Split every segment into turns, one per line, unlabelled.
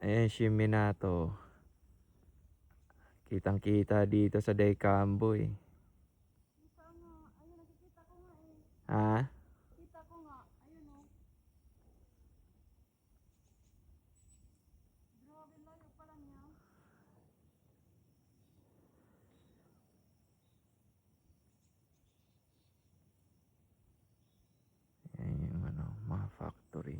Ayan, Shiminato. Kitang kita dito sa Daycambo eh.
Kita nga. Ayun, nakikita ko nga eh.
Ha?
Kita ko nga. Ayun oh. Grabe, layo pala niya.
Ayan yung ano, mga factory.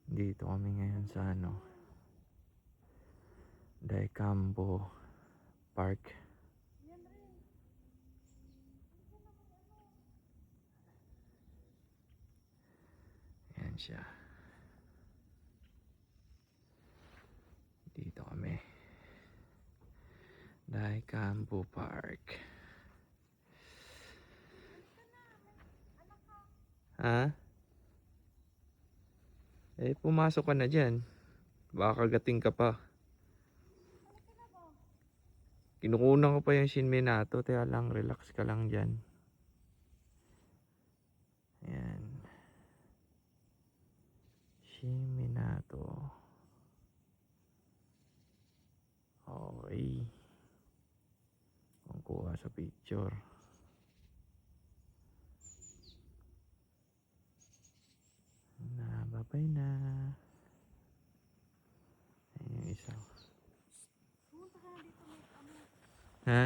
Dito kami ngayon sa ano, Daycambo Park.
Yan rin.
Ayan siya. Dito kami. Daycambo Park. Ha? Eh, pumasok ka na dyan. Baka kagating ka pa.
Halika na ba?
Kinukunan ko pa yung Shinminato. Kaya lang, relax ka lang dyan. Ayan. Shinminato. Okay. Kung kuha sa picture. Na, bye-bye na. Ayan yung isa.
Pumunta ka na dito, may ano.
Ha?